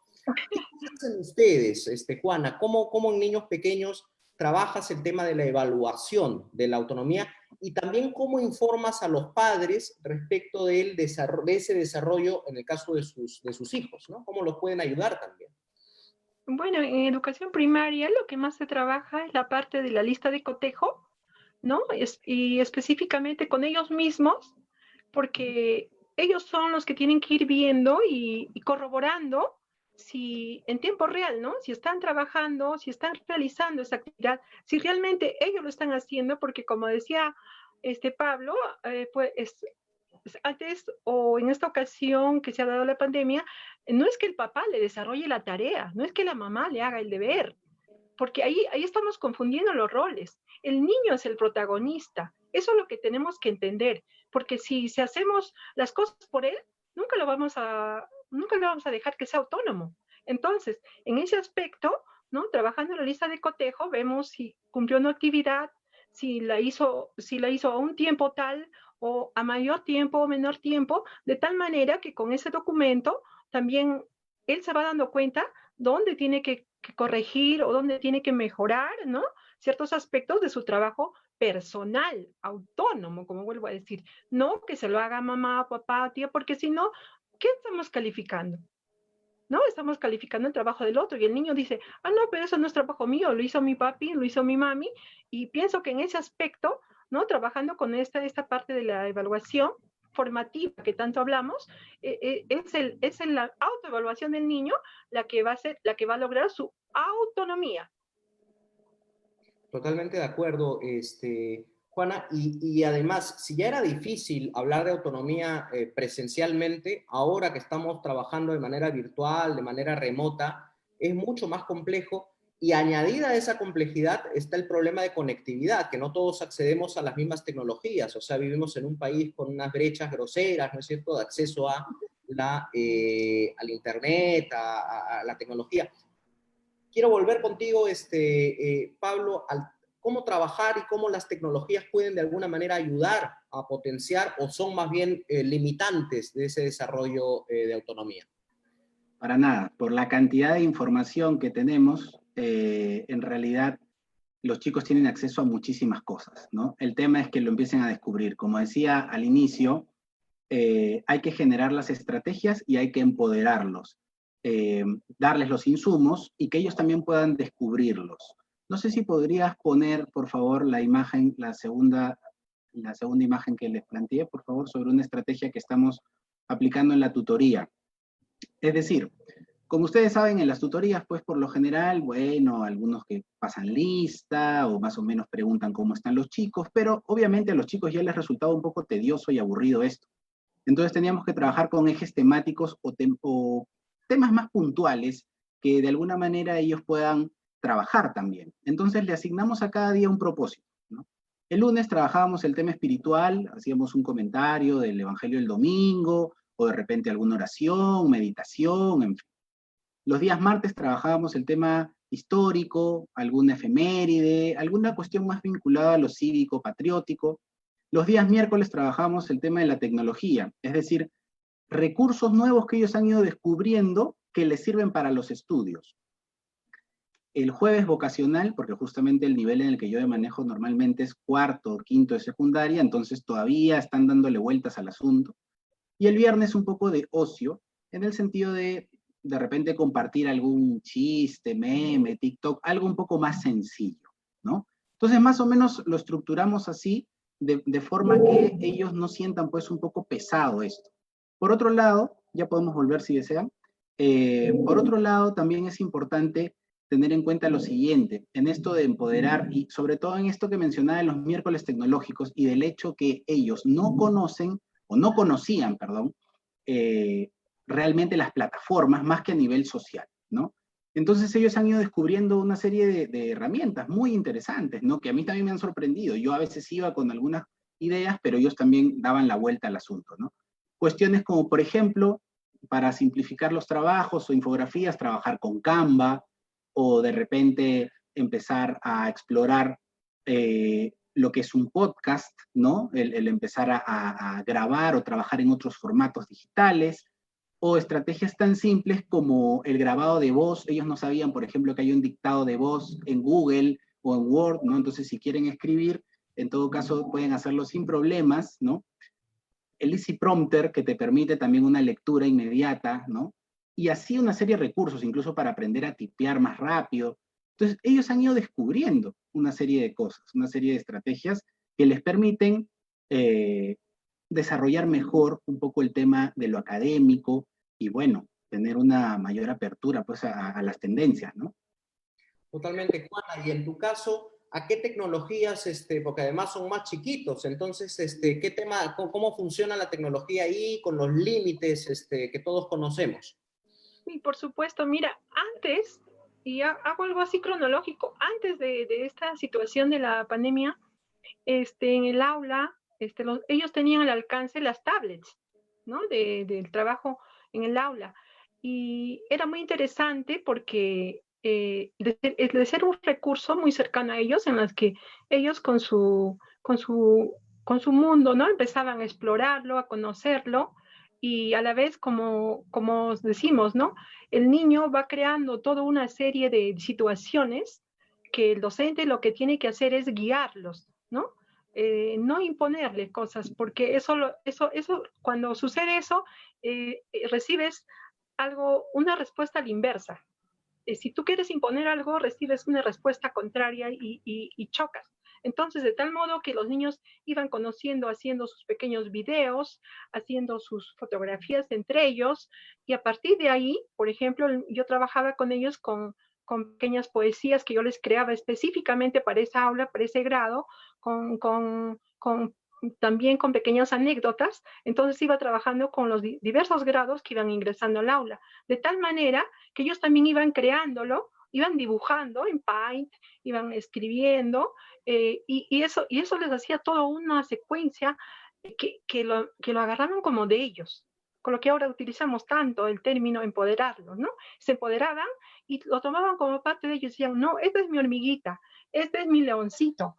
Speaker 2: ¿Qué piensan ustedes, Juana? ¿Cómo en niños pequeños trabajas el tema de la evaluación de la autonomía y también cómo informas a los padres respecto de ese desarrollo en el caso de sus hijos, ¿no? ¿Cómo los pueden ayudar también?
Speaker 1: Bueno, en educación primaria lo que más se trabaja es la parte de la lista de cotejo, ¿no? Y específicamente con ellos mismos, porque ellos son los que tienen que ir viendo y corroborando si en tiempo real, ¿no? Si están trabajando, si están realizando esa actividad, si realmente ellos lo están haciendo, porque como decía Pablo, pues antes o en esta ocasión que se ha dado la pandemia, no es que el papá le desarrolle la tarea, no es que la mamá le haga el deber, porque ahí estamos confundiendo los roles. El niño es el protagonista Eso es lo que tenemos que entender, porque si hacemos las cosas por él, nunca lo vamos a dejar que sea autónomo. Entonces, en ese aspecto, ¿no? Trabajando en la lista de cotejo, vemos si cumplió una actividad, si la hizo a un tiempo tal o a mayor tiempo o menor tiempo, de tal manera que con ese documento también él se va dando cuenta dónde tiene que corregir o dónde tiene que mejorar, ¿no? Ciertos aspectos de su trabajo personal, autónomo, como vuelvo a decir, no que se lo haga mamá, papá, tía, porque si no, ¿qué estamos calificando? ¿No? Estamos calificando el trabajo del otro y el niño dice, no, pero eso no es trabajo mío, lo hizo mi papi, lo hizo mi mami, y pienso que en ese aspecto, ¿no? Trabajando con esta parte de la evaluación formativa que tanto hablamos, es la autoevaluación del niño la que va a lograr su autonomía.
Speaker 2: Totalmente de acuerdo, Juana, y además, si ya era difícil hablar de autonomía presencialmente, ahora que estamos trabajando de manera virtual, de manera remota, es mucho más complejo, y añadida a esa complejidad está el problema de conectividad, que no todos accedemos a las mismas tecnologías, o sea, vivimos en un país con unas brechas groseras, ¿no es cierto?, de acceso al internet, a la tecnología. Quiero volver contigo, Pablo, al cómo trabajar y cómo las tecnologías pueden de alguna manera ayudar a potenciar o son más bien limitantes de ese desarrollo de autonomía.
Speaker 4: Para nada, por la cantidad de información que tenemos, en realidad los chicos tienen acceso a muchísimas cosas, ¿no? El tema es que lo empiecen a descubrir. Como decía al inicio, hay que generar las estrategias y hay que empoderarlos, darles los insumos y que ellos también puedan descubrirlos. No sé si podrías poner, por favor, la imagen, la segunda imagen que les planteé, por favor, sobre una estrategia que estamos aplicando en la tutoría. Es decir, como ustedes saben, en las tutorías, pues por lo general, bueno, algunos que pasan lista o más o menos preguntan cómo están los chicos, pero obviamente a los chicos ya les resultaba un poco tedioso y aburrido esto. Entonces teníamos que trabajar con ejes temáticos o temas más puntuales que de alguna manera ellos puedan trabajar también. Entonces le asignamos a cada día un propósito, ¿no? El lunes trabajábamos el tema espiritual, hacíamos un comentario del Evangelio del domingo, o de repente alguna oración, meditación, en fin. Los días martes trabajábamos el tema histórico, alguna efeméride, alguna cuestión más vinculada a lo cívico, patriótico. Los días miércoles trabajamos el tema de la tecnología, es decir, recursos nuevos que ellos han ido descubriendo que les sirven para los estudios. El jueves vocacional, porque justamente el nivel en el que yo me manejo normalmente es cuarto o quinto de secundaria, entonces todavía están dándole vueltas al asunto. Y el viernes un poco de ocio, en el sentido de repente compartir algún chiste, meme, TikTok, algo un poco más sencillo, ¿no? Entonces más o menos lo estructuramos así, de forma que ellos no sientan pues un poco pesado esto. Por otro lado, ya podemos volver si desean, por otro lado también es importante tener en cuenta lo siguiente, en esto de empoderar y sobre todo en esto que mencionaba de los miércoles tecnológicos y del hecho que ellos no conocen o no conocían, perdón, realmente las plataformas más que a nivel social, ¿no? Entonces ellos han ido descubriendo una serie de herramientas muy interesantes, ¿no? Que a mí también me han sorprendido. Yo a veces iba con algunas ideas, pero ellos también daban la vuelta al asunto, ¿no? Cuestiones como, por ejemplo, para simplificar los trabajos o infografías, trabajar con Canva, o de repente empezar a explorar lo que es un podcast, ¿no? El empezar a grabar o trabajar en otros formatos digitales, o estrategias tan simples como el grabado de voz. Ellos no sabían, por ejemplo, que hay un dictado de voz en Google o en Word, ¿no? Entonces, si quieren escribir, en todo caso pueden hacerlo sin problemas, ¿no? El Easy Prompter, que te permite también una lectura inmediata, ¿no? Y así una serie de recursos, incluso para aprender a tipear más rápido. Entonces, ellos han ido descubriendo una serie de cosas, una serie de estrategias que les permiten desarrollar mejor un poco el tema de lo académico y, bueno, tener una mayor apertura pues, a las tendencias, ¿no?
Speaker 2: Totalmente, Juana. Y en tu caso, ¿a qué tecnologías, porque además son más chiquitos, entonces, qué tema, cómo funciona la tecnología ahí con los límites que todos conocemos?
Speaker 1: Y por supuesto, mira, hago algo así cronológico, antes de esta situación de la pandemia, En el aula, ellos tenían al alcance las tablets, ¿no? Del trabajo en el aula. Y era muy interesante porque de ser un recurso muy cercano a ellos, en las que ellos con su mundo, ¿no? Empezaban a explorarlo, a conocerlo, y a la vez, como decimos, ¿no? El niño va creando toda una serie de situaciones que el docente lo que tiene que hacer es guiarlos, ¿no? No imponerle cosas, porque cuando sucede eso, recibes una respuesta a la inversa. Si tú quieres imponer algo, recibes una respuesta contraria y chocas. Entonces, de tal modo que los niños iban conociendo, haciendo sus pequeños videos, haciendo sus fotografías entre ellos, y a partir de ahí, por ejemplo, yo trabajaba con ellos con pequeñas poesías que yo les creaba específicamente para esa aula, para ese grado, también con pequeñas anécdotas. Entonces iba trabajando con los diversos grados que iban ingresando al aula, de tal manera que ellos también iban creándolo, iban dibujando en Paint, iban escribiendo, y eso les hacía toda una secuencia que lo agarraron como de ellos, con lo que ahora utilizamos tanto el término empoderarlos, ¿no? Se empoderaban y lo tomaban como parte de ellos, decían, no, esta es mi hormiguita, este es mi leoncito,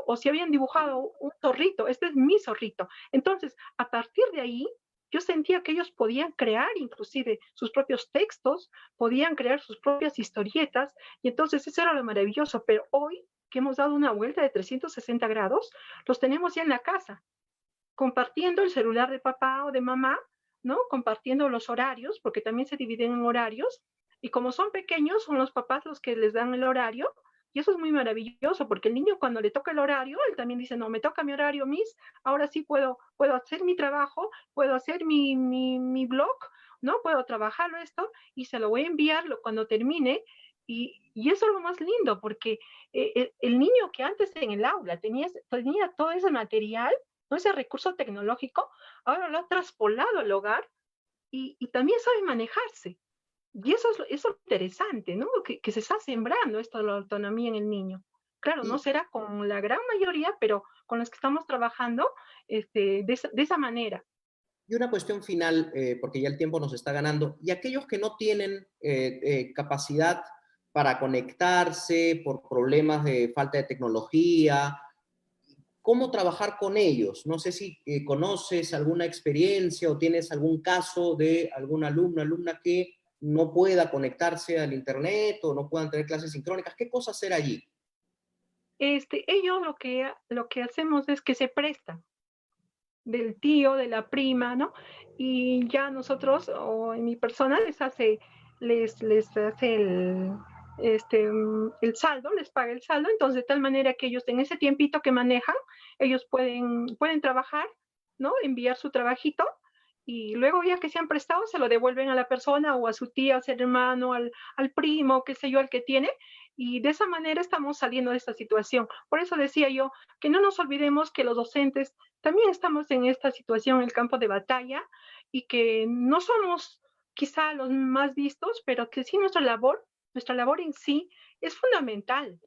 Speaker 1: o si habían dibujado un zorrito, este es mi zorrito. Entonces, a partir de ahí, yo sentía que ellos podían crear inclusive sus propios textos, podían crear sus propias historietas, y entonces eso era lo maravilloso. Pero hoy que hemos dado una vuelta de 360 grados, los tenemos ya en la casa, compartiendo el celular de papá o de mamá, ¿no? Compartiendo los horarios, porque también se dividen en horarios, y como son pequeños, son los papás los que les dan el horario, y eso es muy maravilloso, porque el niño cuando le toca el horario, él también dice, no, me toca mi horario, Miss, ahora sí puedo hacer mi trabajo, puedo hacer mi blog, ¿no? Puedo trabajarlo esto, y se lo voy a enviar cuando termine, y eso es lo más lindo, porque el niño que antes en el aula tenía todo ese material, ¿no? Ese recurso tecnológico, ahora lo ha traspolado al hogar y también sabe manejarse. Y eso es interesante, ¿no? Que se está sembrando esto de la autonomía en el niño. Claro, no
Speaker 2: Y,
Speaker 1: será con la gran mayoría, pero con los que estamos trabajando de esa manera.
Speaker 2: y una cuestión final, porque ya el tiempo nos está ganando, y aquellos que no tienen capacidad para conectarse por problemas de falta de tecnología, ¿cómo trabajar con ellos? No sé si conoces alguna experiencia o tienes algún caso de algún alumno, alumna que no pueda conectarse al internet o no puedan tener clases sincrónicas. ¿Qué cosa hacer allí?
Speaker 1: Ellos lo que hacemos es que se prestan del tío, de la prima, ¿no? Y ya nosotros, o en mi persona, les hace el saldo, les paga el saldo, entonces de tal manera que ellos en ese tiempito que manejan, ellos pueden trabajar, ¿no? Enviar su trabajito, y luego ya que se han prestado, se lo devuelven a la persona o a su tía, a su hermano, al primo, qué sé yo, al que tiene, y de esa manera estamos saliendo de esta situación. Por eso decía yo que no nos olvidemos que los docentes también estamos en esta situación en el campo de batalla, y que no somos quizá los más vistos, pero que sí nuestra labor en sí es fundamental,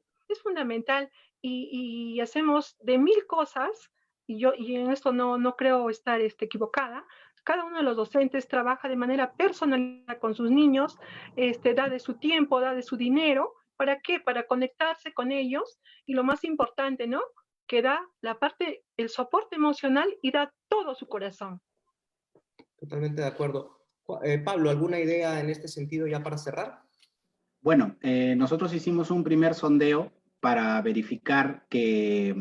Speaker 1: y hacemos de mil cosas, y en esto no creo estar equivocada. Cada uno de los docentes trabaja de manera personal con sus niños, da de su tiempo, da de su dinero. ¿Para qué? Para conectarse con ellos, y lo más importante, ¿no? Que da el soporte emocional, y da todo su corazón.
Speaker 2: Totalmente de acuerdo. Pablo, ¿alguna idea en este sentido ya para cerrar?
Speaker 4: Bueno, nosotros hicimos un primer sondeo para verificar que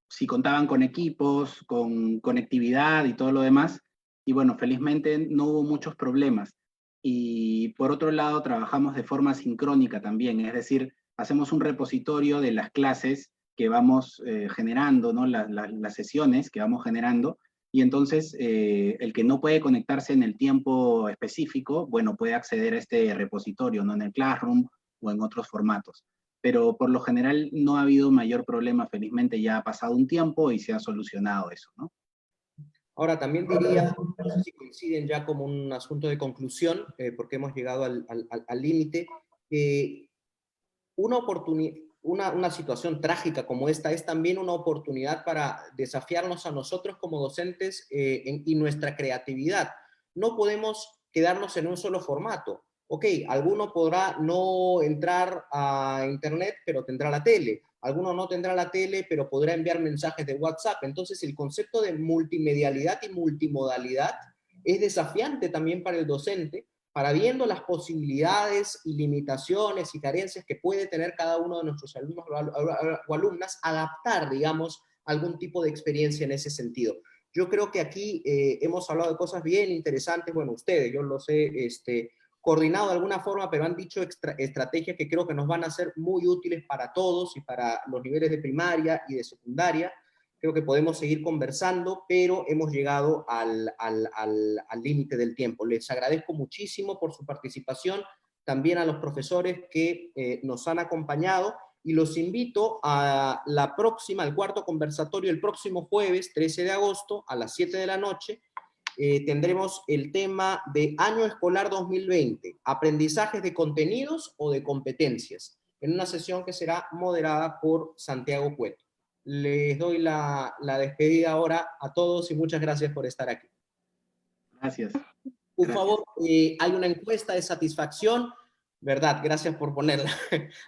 Speaker 4: si contaban con equipos, con conectividad y todo lo demás. Y bueno, felizmente no hubo muchos problemas. Y por otro lado, trabajamos de forma sincrónica también, es decir, hacemos un repositorio de las clases que vamos generando, ¿no? Las sesiones que vamos generando. Y entonces, el que no puede conectarse en el tiempo específico, bueno, puede acceder a este repositorio, ¿no? En el Classroom o en otros formatos. Pero por lo general no ha habido mayor problema, felizmente ya ha pasado un tiempo y se ha solucionado eso, ¿no?
Speaker 2: Ahora, también diría, no sé si coinciden ya como un asunto de conclusión, porque hemos llegado al límite, una oportunidad, una situación trágica como esta es también una oportunidad para desafiarnos a nosotros como docentes y nuestra creatividad. No podemos quedarnos en un solo formato. Ok, alguno podrá no entrar a internet, pero tendrá la tele. Alguno no tendrá la tele, pero podrá enviar mensajes de WhatsApp. Entonces, el concepto de multimedialidad y multimodalidad es desafiante también para el docente, para viendo las posibilidades y limitaciones y carencias que puede tener cada uno de nuestros alumnos o alumnas, adaptar, digamos, algún tipo de experiencia en ese sentido. Yo creo que aquí hemos hablado de cosas bien interesantes, bueno, ustedes, yo los he coordinado de alguna forma, pero han dicho estrategias que creo que nos van a ser muy útiles para todos y para los niveles de primaria y de secundaria. Creo que podemos seguir conversando, pero hemos llegado al límite del tiempo. Les agradezco muchísimo por su participación, también a los profesores que nos han acompañado, y los invito a la próxima, al cuarto conversatorio, el próximo jueves, 13 de agosto, a las 7 de la noche. Tendremos el tema de Año Escolar 2020, aprendizajes de contenidos o de competencias, en una sesión que será moderada por Santiago Cueto. Les doy la despedida ahora a todos y muchas gracias por estar aquí.
Speaker 4: Gracias.
Speaker 2: Por favor, hay una encuesta de satisfacción, ¿verdad? Gracias por ponerla.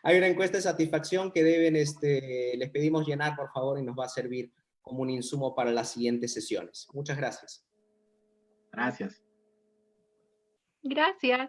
Speaker 2: Hay una encuesta de satisfacción que deben, les pedimos llenar, por favor, y nos va a servir como un insumo para las siguientes sesiones. Muchas gracias.
Speaker 4: Gracias.
Speaker 1: Gracias.